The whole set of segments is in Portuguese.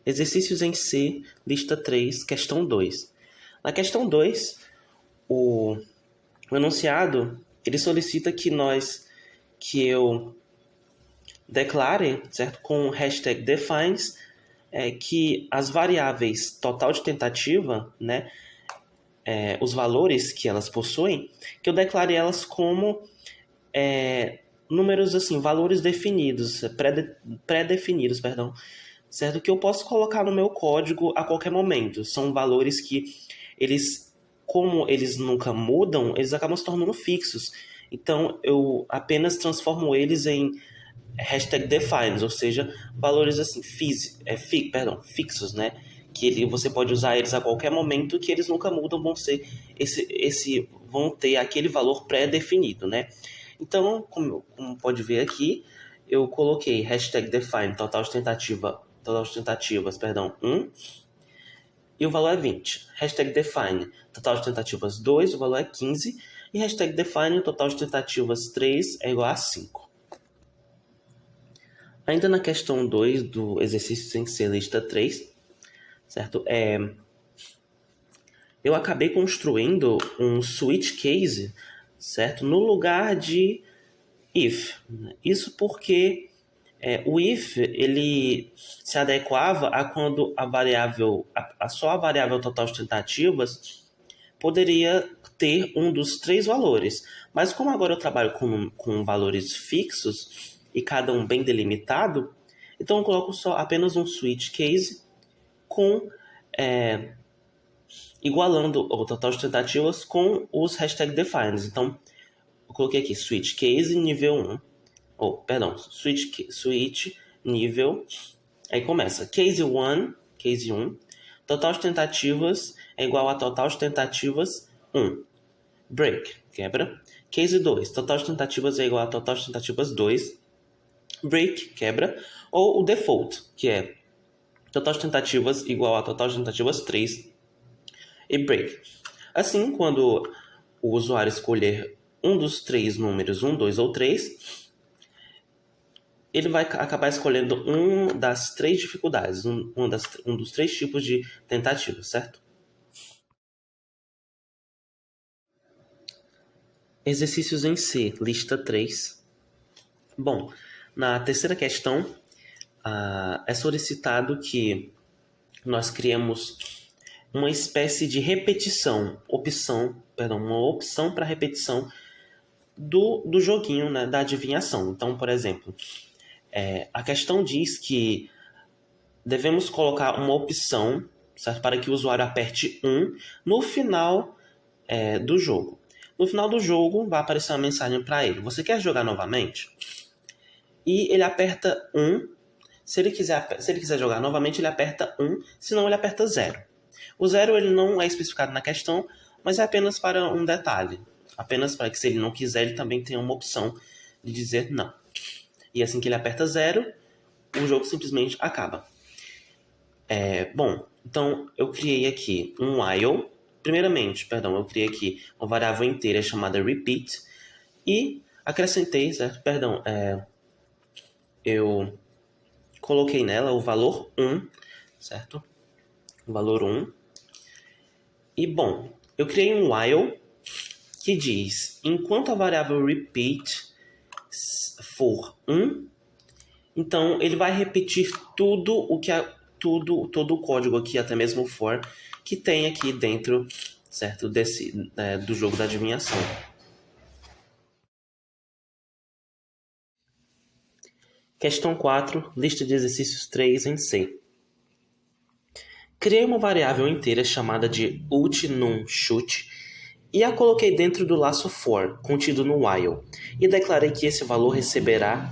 Exercícios em C, lista 3, questão 2. Na questão 2, o enunciado ele solicita que eu declare, certo, com o hashtag defines, que as variáveis total de tentativa, né, os valores que elas possuem, que eu declare elas como números assim, valores definidos, pré-definidos, perdão, certo? Que eu posso colocar no meu código a qualquer momento. São valores que como eles nunca mudam, eles acabam se tornando fixos. Então, eu apenas transformo eles em hashtag defines, ou seja, valores assim, fixos, né? Que você pode usar eles a qualquer momento, que eles nunca mudam, vão ter aquele valor pré-definido, né? Então, como pode ver aqui, eu coloquei hashtag define total de tentativas, 1, e o valor é 20. Hashtag define total de tentativas 2, o valor é 15, e hashtag define total de tentativas 3 é igual a 5. Ainda na questão 2 do exercício sem ser lista 3, certo? Eu acabei construindo um switch case, certo? No lugar de if. Isso porque o if ele se adequava a quando só a variável total de tentativas poderia ter um dos 3 valores. Mas como agora eu trabalho com valores fixos e cada um bem delimitado, então eu coloco apenas um switch case igualando o total de tentativas com os hashtag defines. Então, eu coloquei aqui switch case nível 1. Switch nível. Aí começa case 1, total de tentativas é igual a total de tentativas 1. Break, quebra. Case 2, total de tentativas é igual a total de tentativas 2. Break, quebra. Ou o default, que é total de tentativas igual a total de tentativas 3. E break. Assim, quando o usuário escolher um dos 3 números, 1, 2 ou 3, ele vai acabar escolhendo um das 3 dificuldades, um dos 3 tipos de tentativa, certo? Exercícios em C, lista 3. Bom, na terceira questão, é solicitado que nós criemos uma espécie de uma opção para repetição do joguinho, né, da adivinhação. Então, por exemplo, a questão diz que devemos colocar uma opção, certo, para que o usuário aperte 1 no final do jogo. No final do jogo, vai aparecer uma mensagem para ele. Você quer jogar novamente? E ele aperta 1. Se ele quiser jogar novamente, ele aperta 1. Senão, ele aperta 0. O 0 ele não é especificado na questão, mas é apenas para um detalhe. Apenas para que, se ele não quiser, ele também tenha uma opção de dizer não. E assim que ele aperta 0, o jogo simplesmente acaba. Bom, então eu criei aqui um while. Primeiramente, eu criei aqui uma variável inteira chamada repeat e acrescentei, certo? Eu coloquei nela o valor 1, certo? O valor 1. E, bom, eu criei um while que diz, enquanto a variável repeat for 1, então ele vai repetir todo o código aqui, até mesmo o for, que tem aqui dentro, certo, do jogo da adivinhação. Questão 4, lista de exercícios 3 em C. Criei uma variável inteira chamada de ult_num_shoot e a coloquei dentro do laço for, contido no while, e declarei que esse valor receberá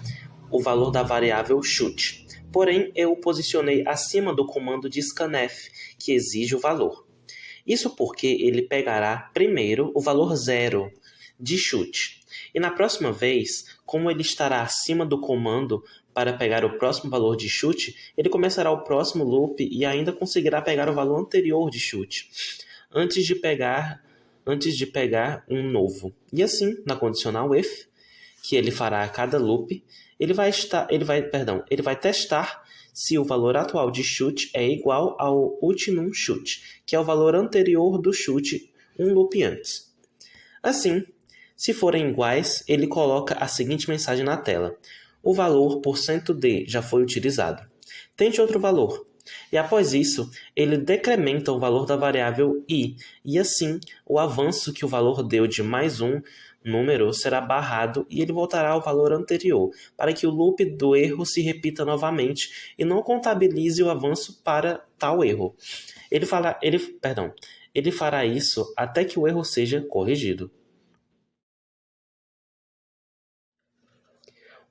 o valor da variável shoot. Porém, eu o posicionei acima do comando de scanf, que exige o valor. Isso porque ele pegará primeiro o valor 0 de shoot. E na próxima vez, como ele estará acima do comando para pegar o próximo valor de shoot, ele começará o próximo loop e ainda conseguirá pegar o valor anterior de shoot, antes de pegar um novo. E assim, na condicional if, que ele fará a cada loop, ele vai testar se o valor atual de chute é igual ao ultimum chute, que é o valor anterior do chute um loop antes. Assim, se forem iguais, ele coloca a seguinte mensagem na tela: o valor %d já foi utilizado. Tente outro valor. E após isso, ele decrementa o valor da variável i, e assim, o avanço que o valor deu de mais um número será barrado e ele voltará ao valor anterior, para que o loop do erro se repita novamente e não contabilize o avanço para tal erro. Ele fará isso até que o erro seja corrigido.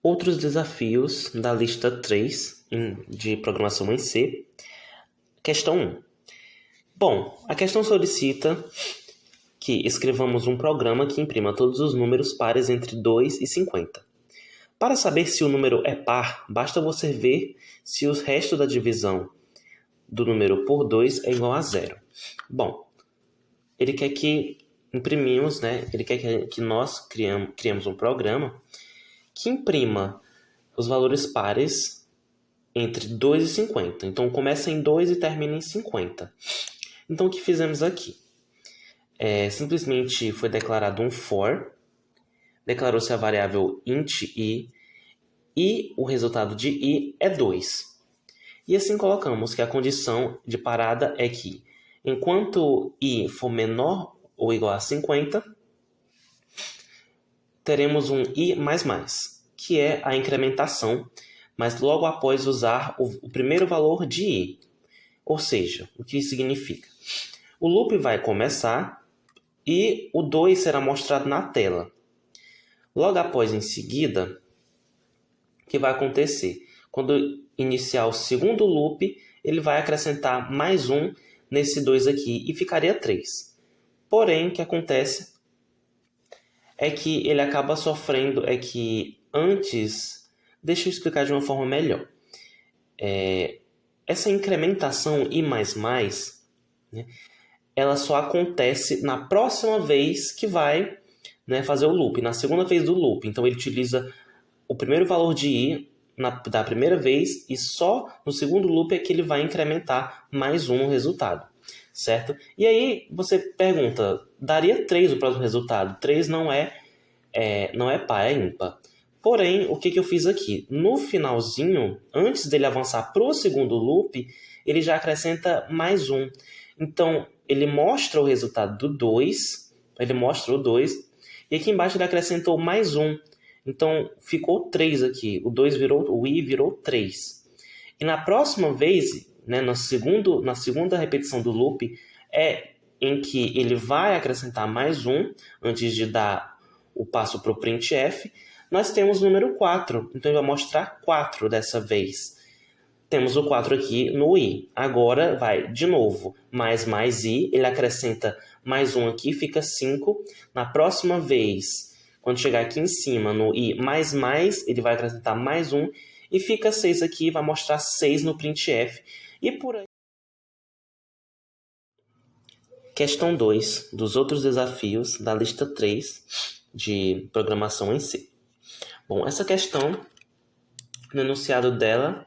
Outros desafios da lista 3 de programação em C. Questão 1. Bom, a questão solicita que escrevamos um programa que imprima todos os números pares entre 2 e 50. Para saber se o número é par, basta você ver se o resto da divisão do número por 2 é igual a 0. Bom, ele quer que imprimimos, ele quer que nós criamos um programa que imprima os valores pares entre 2 e 50. Então, começa em 2 e termina em 50. Então, o que fizemos aqui? Simplesmente foi declarado um for, declarou-se a variável int i, e o resultado de i é 2. E assim colocamos que a condição de parada é que, enquanto i for menor ou igual a 50, teremos um i++, que é a incrementação, mas logo após usar o primeiro valor de i. Ou seja, o que isso significa? O loop vai começar e o 2 será mostrado na tela. Logo após, em seguida, o que vai acontecer? Quando iniciar o segundo loop, ele vai acrescentar mais um nesse 2 aqui e ficaria 3. Porém, o que acontece é que ele acaba sofrendo, deixa eu explicar de uma forma melhor. Essa incrementação I++, né, ela só acontece na próxima vez que vai, fazer o loop, na segunda vez do loop. Então ele utiliza o primeiro valor de i da primeira vez e só no segundo loop é que ele vai incrementar mais um no resultado, certo? E aí você pergunta, daria 3 o próximo resultado? 3 não é par, é ímpar. Porém, o que eu fiz aqui? No finalzinho, antes dele avançar para o segundo loop, ele já acrescenta mais um. Então, ele mostra o resultado do 2, ele mostra o 2, e aqui embaixo ele acrescentou mais um. Então, ficou 3 aqui. O i virou 3. E na próxima vez, na segunda repetição do loop, é em que ele vai acrescentar mais um, antes de dar o passo para o printf. Nós temos o número 4. Então, ele vai mostrar 4 dessa vez. Temos o 4 aqui no i. Agora vai de novo, mais i, ele acrescenta mais um aqui, fica 5. Na próxima vez, quando chegar aqui em cima, no i mais, ele vai acrescentar mais um, e fica 6 aqui, vai mostrar 6 no printf. E por aí. Questão 2, dos outros desafios da lista 3 de programação em C. Bom, essa questão, no enunciado dela,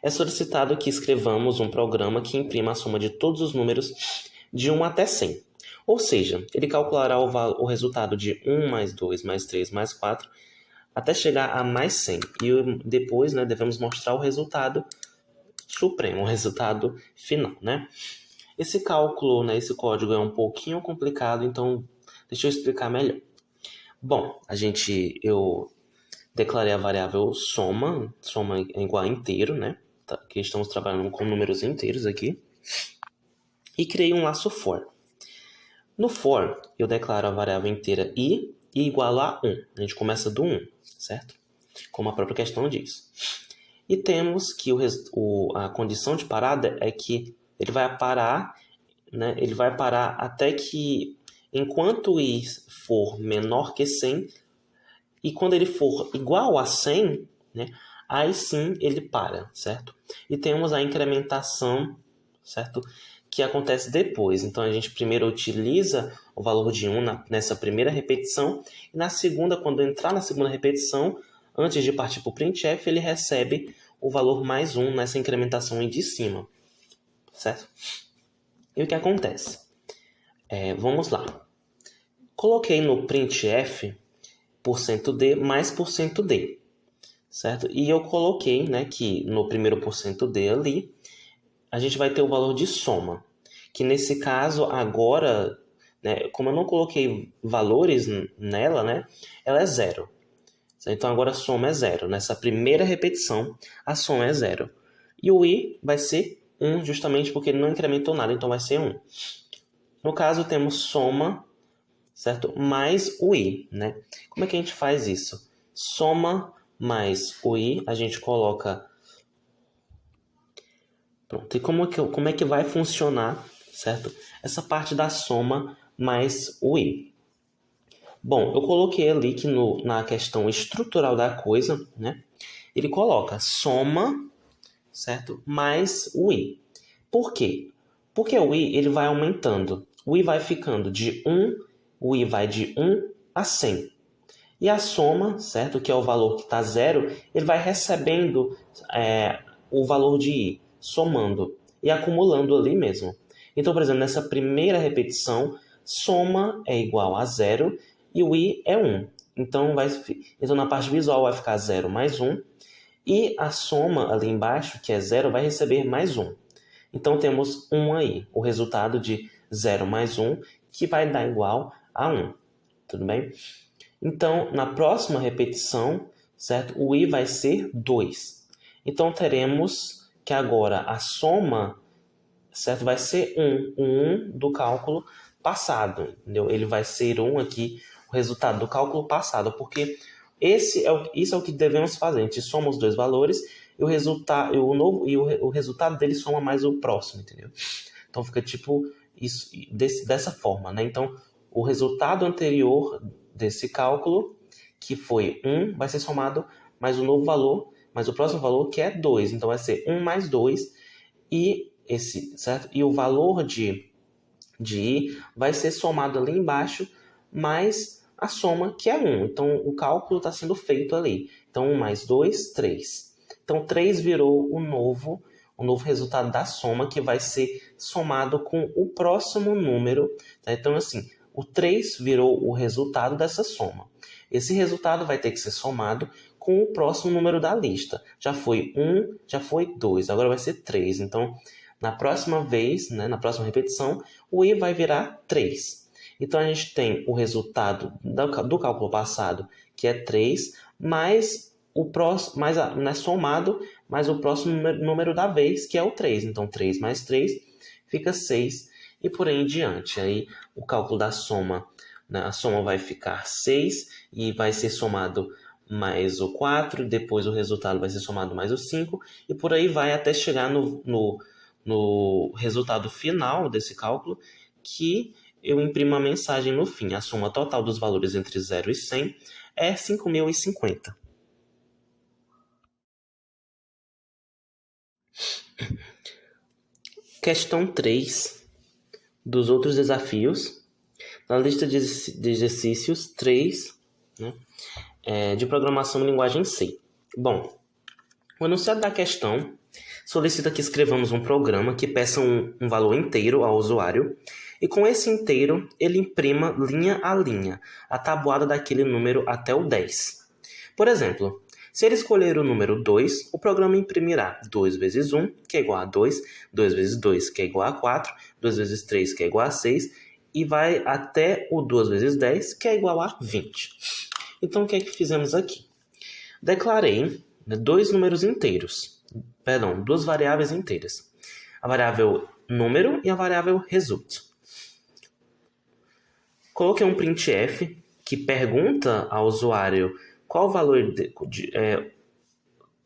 é solicitado que escrevamos um programa que imprima a soma de todos os números de 1 até 100. Ou seja, ele calculará o resultado de 1 mais 2 mais 3 mais 4 até chegar a mais 100. E depois devemos mostrar o resultado supremo, o resultado final. Esse cálculo, esse código é um pouquinho complicado, então deixa eu explicar melhor. Bom, eu declarei a variável soma é igual a inteiro, que estamos trabalhando com números inteiros aqui, e criei um laço for. No for, eu declaro a variável inteira i igual a 1. A gente começa do 1, certo? Como a própria questão diz. E temos que a condição de parada é que ele vai parar, ele vai parar até que, enquanto i for menor que 100, e quando ele for igual a 100, aí sim ele para, certo? E temos a incrementação, certo? Que acontece depois. Então, a gente primeiro utiliza o valor de 1 nessa primeira repetição, e na segunda, quando entrar na segunda repetição, antes de partir para o printf, ele recebe o valor mais 1 nessa incrementação aí de cima, certo? E o que acontece? Vamos lá. Coloquei no printf %d mais %d, certo? E eu coloquei, né, que no primeiro %d ali, a gente vai ter o valor de soma, que nesse caso agora, né, como eu não coloquei valores nela, né, ela é 0. Então agora a soma é 0. Nessa primeira repetição, a soma é 0. E o i vai ser 1, justamente porque ele não incrementou nada, então vai ser 1. No caso, temos soma, certo? Mais o i, né? Como é que a gente faz isso? Soma mais o i, a gente coloca... Pronto. E como é que vai funcionar, certo? Essa parte da soma mais o i. Bom, eu coloquei ali que na questão estrutural da coisa, né? Ele coloca soma, certo? Mais o i. Por quê? Porque o i ele vai aumentando. O i vai ficando de 1, o i vai de 1 a 100. E a soma, certo? Que é o valor que está 0, ele vai recebendo o valor de i, somando e acumulando ali mesmo. Então, por exemplo, nessa primeira repetição, soma é igual a 0 e o i é 1. Então, na parte visual vai ficar 0 mais 1. E a soma ali embaixo, que é 0, vai receber mais 1. Então, temos 1 aí, o resultado de 0 mais 1, que vai dar igual a 1. Tudo bem? Então, na próxima repetição, certo? O i vai ser 2. Então, teremos que agora a soma, certo? Vai ser 1. O 1 do cálculo passado. Entendeu? Ele vai ser 1 aqui, o resultado do cálculo passado, porque isso é o que devemos fazer. A gente soma os dois valores e o resultado dele soma mais o próximo, entendeu? Então fica tipo isso, dessa forma, né? Então o resultado anterior desse cálculo, que foi 1, vai ser somado mais o novo valor, mais o próximo valor, que é 2. Então vai ser 1 mais 2 certo? E o valor de i vai ser somado ali embaixo, mais a soma, que é 1. Então, o cálculo está sendo feito ali. Então, 1 mais 2, 3. Então, 3 virou o novo resultado da soma, que vai ser somado com o próximo número. Tá? Então, assim, o 3 virou o resultado dessa soma. Esse resultado vai ter que ser somado com o próximo número da lista. Já foi 1, já foi 2, agora vai ser 3. Então, na próxima vez, né, na próxima repetição, o i vai virar 3. Então, a gente tem o resultado do cálculo passado, que é 3, mais o próximo, somado, mais o próximo número da vez, que é o 3. Então, 3 mais 3 fica 6, e por aí em diante. Aí, o cálculo da soma, né, a soma vai ficar 6, e vai ser somado mais o 4, depois o resultado vai ser somado mais o 5, e por aí vai até chegar no resultado final desse cálculo, que eu imprimo a mensagem no fim. A soma total dos valores entre 0 e 100 é 5.050. Questão 3 dos outros desafios. Na lista de exercícios 3, né, de programação em linguagem C. Bom, o enunciado da questão solicita que escrevamos um programa que peça um valor inteiro ao usuário e com esse inteiro ele imprima linha a linha a tabuada daquele número até o 10. Por exemplo, se ele escolher o número 2, o programa imprimirá 2 vezes 1, que é igual a 2, 2 vezes 2, que é igual a 4, 2 vezes 3, que é igual a 6, e vai até o 2 vezes 10, que é igual a 20. Então, o que é que fizemos aqui? Declarei duas variáveis inteiras. A variável número e a variável result. Coloquei um printf que pergunta ao usuário qual valor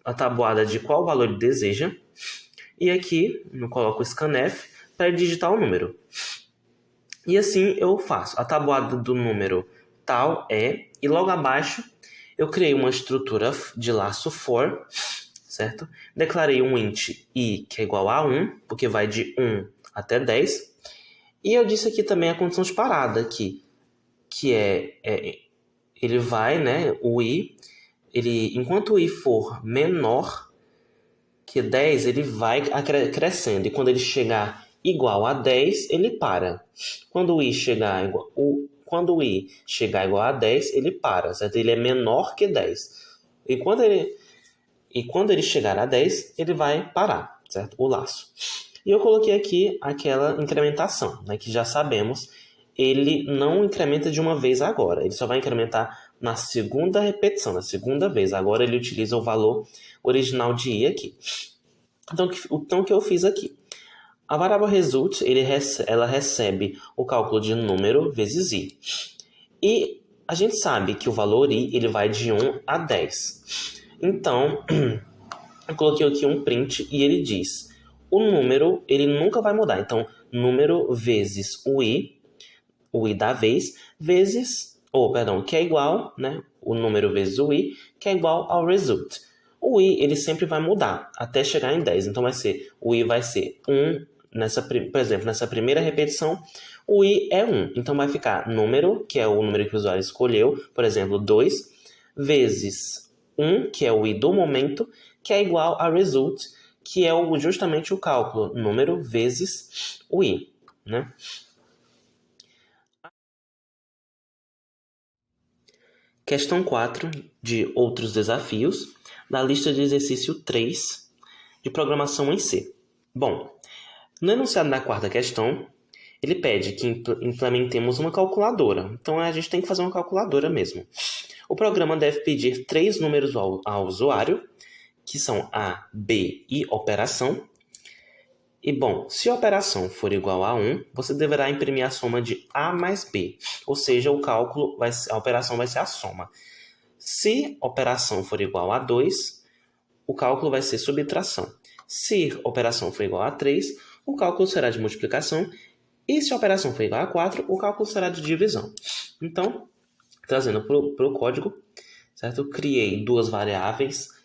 a tabuada de qual valor ele deseja. E aqui eu coloco o scanf para digitar o número. E assim eu faço. A tabuada do número tal é, e logo abaixo eu criei uma estrutura de laço for, certo? Declarei um int i que é igual a 1, porque vai de 1 até 10. E eu disse aqui também a condição de parada aqui, que ele vai, né, o i, enquanto o i for menor, que 10 ele vai crescendo, e quando ele chegar igual a 10, ele para. Quando o i chegar igual a 10, ele para, certo? Ele é menor que 10. E quando ele chegar a 10, ele vai parar, certo? O laço. E eu coloquei aqui aquela incrementação, né, que já sabemos, ele não incrementa de uma vez agora, ele só vai incrementar na segunda repetição, na segunda vez. Agora ele utiliza o valor original de i aqui. Então, o que eu fiz aqui? A variável result, ela recebe o cálculo de número vezes i. E a gente sabe que o valor i ele vai de 1 a 10. Então, eu coloquei aqui um print e ele diz: o número ele nunca vai mudar. Então, número vezes o i da vez, que é igual, né? O número vezes o i, que é igual ao result. O i ele sempre vai mudar até chegar em 10. Então, o i vai ser 1. Por exemplo, nessa primeira repetição, o i é 1. Então, vai ficar número, que é o número que o usuário escolheu, por exemplo, 2, vezes 1, que é o i do momento, que é igual a result, que é justamente o cálculo, número vezes o i, né? Questão 4 de outros desafios, da lista de exercício 3 de programação em C. Bom, no enunciado da quarta questão, ele pede que implementemos uma calculadora. Então, a gente tem que fazer uma calculadora mesmo. O programa deve pedir 3 números ao usuário, que são A, B e operação. E, bom, se a operação for igual a 1, você deverá imprimir a soma de A mais B. Ou seja, a operação vai ser a soma. Se a operação for igual a 2, o cálculo vai ser subtração. Se a operação for igual a 3, o cálculo será de multiplicação. E se a operação for igual a 4, o cálculo será de divisão. Então, trazendo para o código, certo? Eu criei duas variáveis,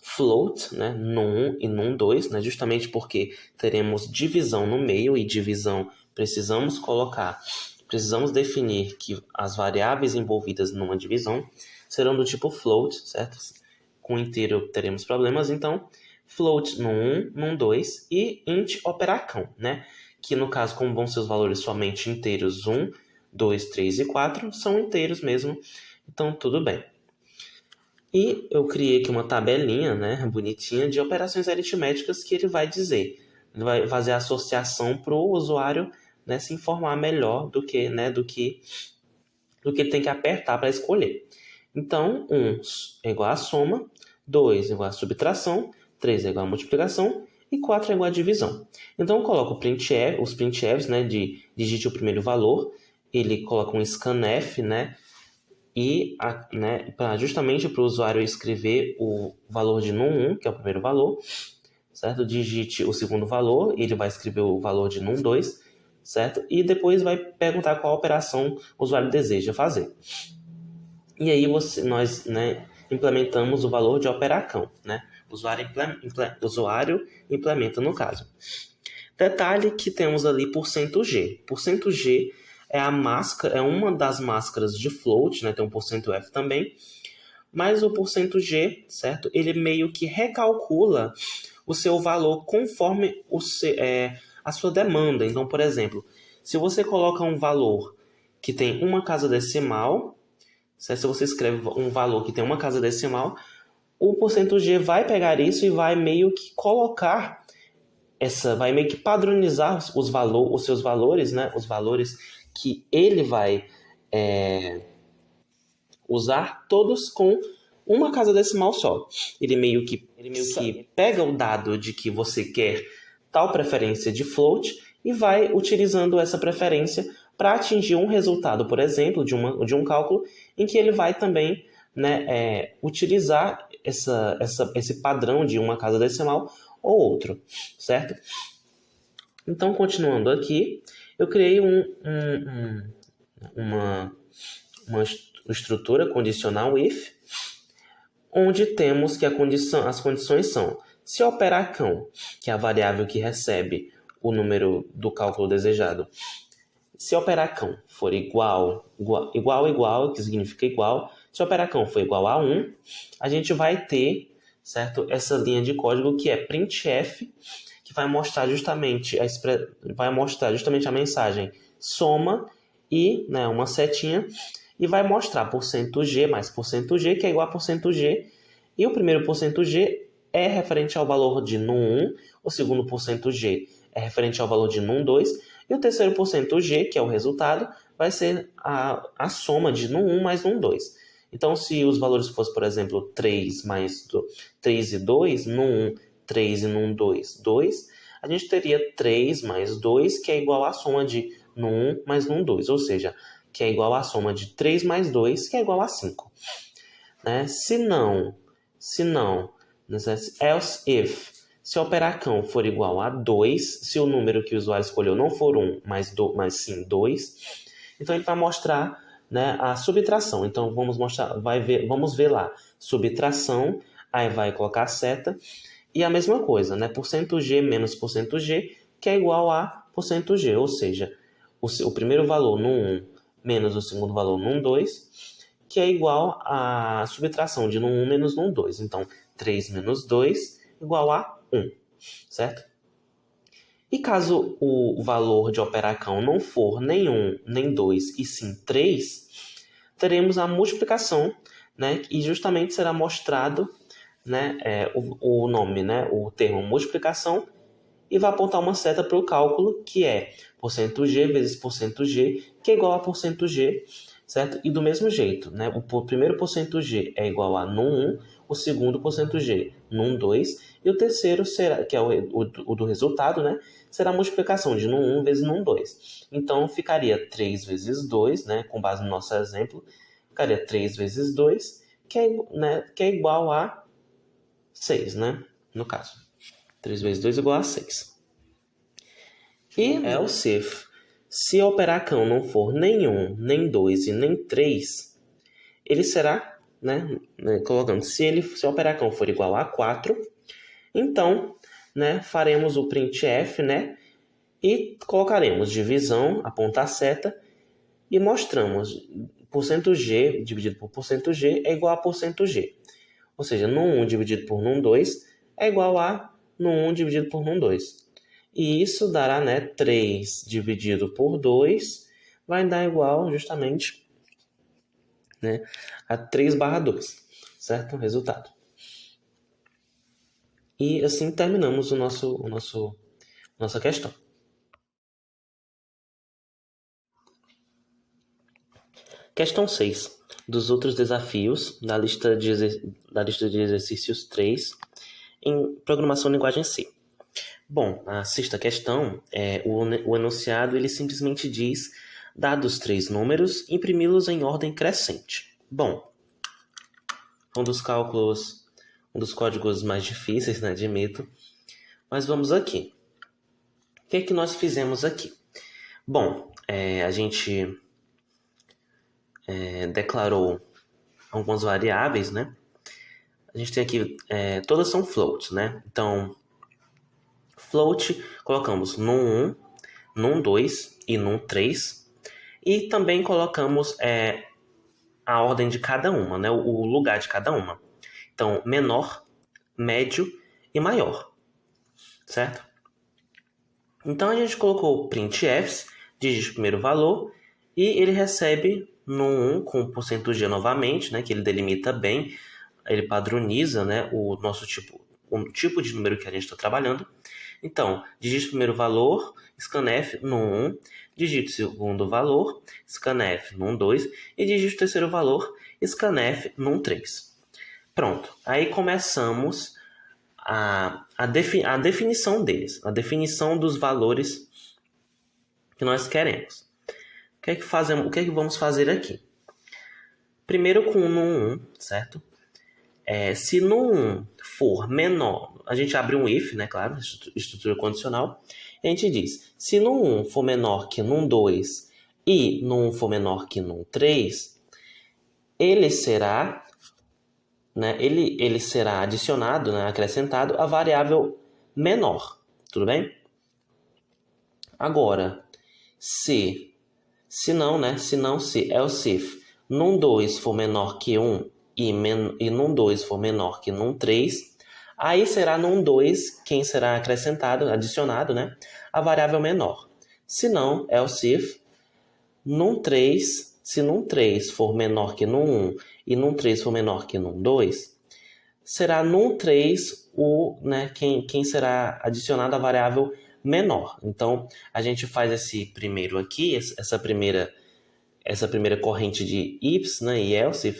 float, né, num1 e num2, né, justamente porque teremos divisão no meio, e divisão precisamos definir que as variáveis envolvidas numa divisão serão do tipo float, certo? Com inteiro teremos problemas, então float num1, num2 e int operacão, né? Que no caso, como vão ser os valores somente inteiros 1, 2, 3 e 4, são inteiros mesmo, então tudo bem. E eu criei aqui uma tabelinha, né, bonitinha, de operações aritméticas que ele vai dizer. Ele vai fazer a associação para o usuário, né, se informar melhor do que ele tem que apertar para escolher. Então, 1 é igual a soma, 2 é igual a subtração, 3 é igual a multiplicação e 4 é igual a divisão. Então, eu coloco os printfs, né, de digite o primeiro valor, ele coloca um scanf, né, e justamente para o usuário escrever o valor de num1, que é o primeiro valor, certo? Digite o segundo valor, ele vai escrever o valor de num2, certo? E depois vai perguntar qual operação o usuário deseja fazer. E aí nós, né, implementamos o valor de operacão, né? O usuário implementa no caso. Detalhe que temos ali %G. %G é uma das máscaras de float, né? Tem um %F também. Mas o %G, certo? Ele meio que recalcula o seu valor conforme a sua demanda. Então, por exemplo, se você coloca um valor que tem uma casa decimal, certo? Se você escreve um valor que tem uma casa decimal, o %G vai pegar isso e vai meio que colocar vai meio que padronizar os seus valores, né? Os valores que ele vai usar todos com uma casa decimal só. Ele meio que pega o dado de que você quer tal preferência de float e vai utilizando essa preferência para atingir um resultado, por exemplo, de um cálculo, em que ele vai também, né, utilizar esse padrão de uma casa decimal ou outro, certo? Então, continuando aqui, eu criei uma estrutura condicional if, onde temos que as condições são: se o operacão, que é a variável que recebe o número do cálculo desejado, se o operacão for igual, que significa igual, se o operacão for igual a 1, a gente vai ter, certo? Essa linha de código que é printf, que vai mostrar justamente a mensagem soma e, né, uma setinha, e vai mostrar %g mais %g, que é igual a %g, e o primeiro %g é referente ao valor de num1, o segundo %g é referente ao valor de num2, e o terceiro %g, que é o resultado, vai ser a soma de num1 mais num2. Então, se os valores fossem, por exemplo, 3 e 2, num1, 3 e num2, 2, a gente teria 3 mais 2, que é igual à soma de num1 mais num2, ou seja, que é igual à soma de 3 mais 2, que é igual a 5. Né? Se não, else if, se o operacão for igual a 2, se o número que o usuário escolheu não for 1, mas sim 2, então ele vai mostrar, né, a subtração. Então vamos ver lá, subtração, aí vai colocar a seta, e a mesma coisa, né, %g menos %g, que é igual a %g, ou seja, o primeiro valor no 1 menos o segundo valor no 2, que é igual à subtração de num1 menos num2. Então, 3 menos 2 igual a 1, certo? E caso o valor de operacão não for nem 1, nem 2, e sim 3, teremos a multiplicação, né? E justamente será mostrado, né, o nome, né, o termo multiplicação, e vai apontar uma seta para o cálculo, que é %g vezes %g, que é igual a %g, certo? E do mesmo jeito, né, o primeiro %g é igual a num1, o segundo %g num2, e o terceiro, será, que é o do resultado, né, será a multiplicação de num1 vezes num2. Então, ficaria 3 vezes 2, né, com base no nosso exemplo, ficaria 3 vezes 2, que é igual a 6, né, no caso. 3 vezes 2 igual a 6. E else if, se o operacão não for nem 1, nem 2 e nem 3, ele será, né, colocando, se o operacão for igual a 4, então, né, faremos o printf, né, e colocaremos divisão, apontar a seta, e mostramos %g dividido por %g é igual a %g. Ou seja, num1 dividido por num2 é igual a num1 dividido por num2. E isso dará, né, 3 dividido por 2 vai dar igual justamente, né, a 3/2, certo? O resultado. E assim terminamos nossa questão. Questão 6. Dos outros desafios da lista de exercícios 3 em programação linguagem C. Bom, a sexta questão, o enunciado ele simplesmente diz, dados 3 números, imprimi-los em ordem crescente. Bom, um dos códigos mais difíceis, né, admito, mas vamos aqui. O que é que nós fizemos aqui? Bom, a gente declarou algumas variáveis, né? A gente tem aqui, todas são floats, né? Então, float, colocamos num1, num2 e num3. E também colocamos a ordem de cada uma, né? O lugar de cada uma. Então, menor, médio e maior, certo? Então, a gente colocou printfs, digite o primeiro valor, e ele recebe num1 com %g novamente, né? Que ele delimita bem, ele padroniza, né, o tipo de número que a gente está trabalhando. Então, digite o primeiro valor, scanf num1, digite o segundo valor, scanf num2 e digite o terceiro valor, scanf num3. Pronto, aí começamos a definição deles, a definição dos valores que nós queremos. O que é que vamos fazer aqui? Primeiro com o num1, certo? Se num1 for menor, a gente abre um if, né, claro, estrutura condicional, e a gente diz, se num1 for menor que num2 e num1 for menor que num3, ele será, né, ele será adicionado, né, acrescentado a variável menor, tudo bem? Agora, se else if num2 for menor que 1 e num2 for menor que num3, Aí será num 2 quem será acrescentado, adicionado, né? A variável menor. Se não, else if, num 3, se num 3 for menor que num 1 e num 3 for menor que num 2, será num 3 quem será adicionado a variável menor. Então, a gente faz esse primeiro aqui, essa primeira corrente de ifs, né, e else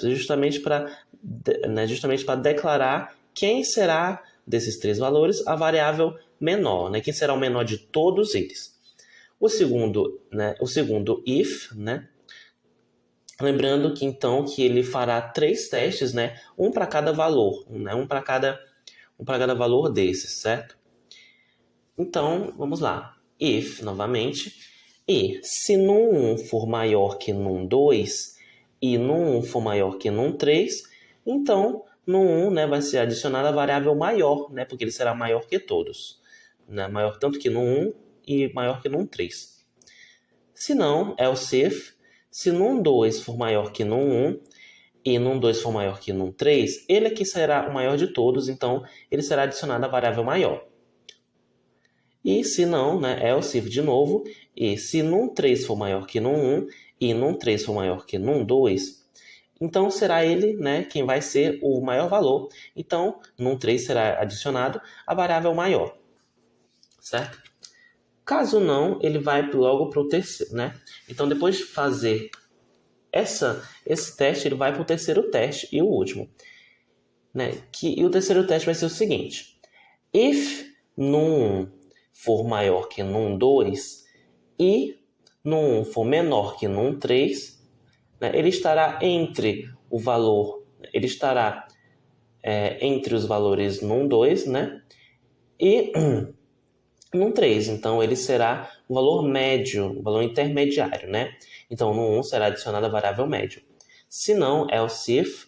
justamente para declarar quem será desses três valores a variável menor, né, quem será o menor de todos eles. O segundo if, né, lembrando que então que ele fará 3 testes, né, um para cada valor, né, um para cada valor desses, certo? Então, vamos lá. If, novamente, e se num 1 for maior que num 2 e num 1 for maior que num 3, então no 1, né, vai ser adicionada a variável maior, né, porque ele será maior que todos, né, maior tanto que no 1 e maior que num 3. Se não, else if, se num 2 for maior que num 1 e num 2 for maior que num 3, ele aqui será o maior de todos, então ele será adicionado a variável maior. E se não, né, else if de novo, e se num 3 for maior que num 1 e num 3 for maior que num 2, então será ele, né, quem vai ser o maior valor. Então, num 3 será adicionado a variável maior, certo? Caso não, ele vai logo para o terceiro, né? Então, depois de fazer esse teste, ele vai para o terceiro teste e o último, né? E o terceiro teste vai ser o seguinte: if num 1 for maior que num 2 e num 1 for menor que num 3, né, ele estará entre o valor, ele estará entre os valores num 2, né, e num 3. Então, ele será o valor médio, o valor intermediário, né? Então, no 1 será adicionada a variável médio. Se não, else if,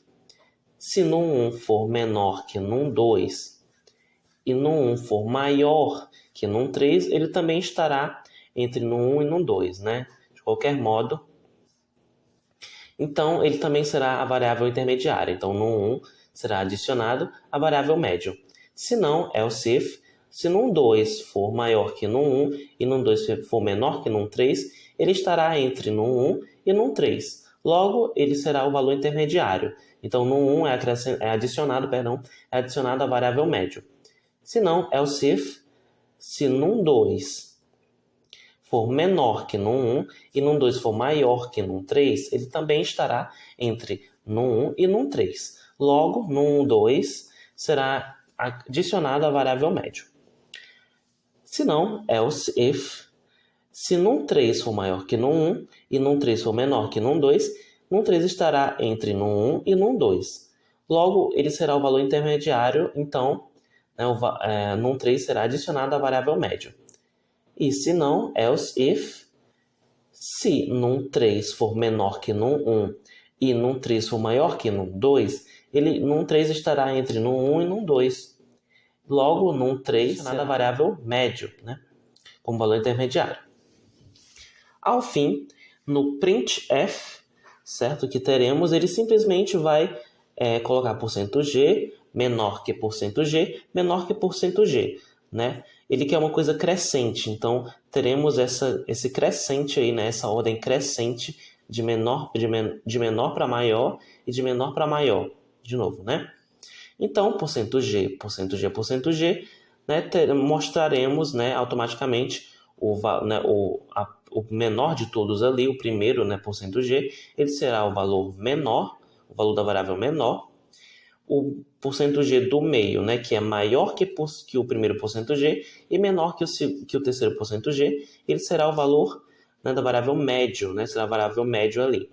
se num 1 for menor que num 2 e num 1 for maior que num 3, ele também estará entre num 1 e num 2, né? De qualquer modo, então ele também será a variável intermediária. Então, no 1 será adicionado a variável médio. Se não, else if, se num 2 for maior que num 1 e num 2 for menor que num 3, ele estará entre num 1 e num 3. Logo, ele será o valor intermediário. Então, no 1 é adicionado a variável médio. Se não, else if, se num 2 for menor que num 1 e num 2 for maior que num 3, ele também estará entre num 1 e num 3. Logo, num 2 será adicionado a variável médio. Se não, else if, se num 3 for maior que num 1 e num 3 for menor que num 2, num 3 estará entre num 1 e num 2. Logo, ele será o valor intermediário, então, num 3 será adicionado a variável médio. E se não, else if, se num 3 for menor que num 1 e num 3 for maior que num 2, num 3 estará entre num 1 e num 2. Logo, num 3 será a variável médio, né, como valor intermediário. Ao fim, no printf, certo, que teremos, ele simplesmente vai colocar %g menor que %g menor que %g, né? Ele quer uma coisa crescente, então teremos esse crescente aí, né? Essa ordem crescente de menor para maior e de menor para maior, de novo, né? Então, %g, %g, né, mostraremos, né, automaticamente o menor de todos ali, o primeiro, né, %g, ele será o valor menor, o valor da variável menor. O %g do meio, né, que é maior que o primeiro %g e menor que o terceiro %g, ele será o valor, né, da variável médio, né, será a variável médio ali,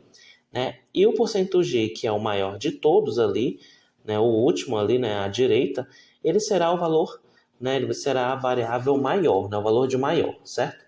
né? E o %g, que é o maior de todos ali, né, o último ali, né, à direita, ele será o valor, né, ele será a variável maior, né, o valor de maior, certo?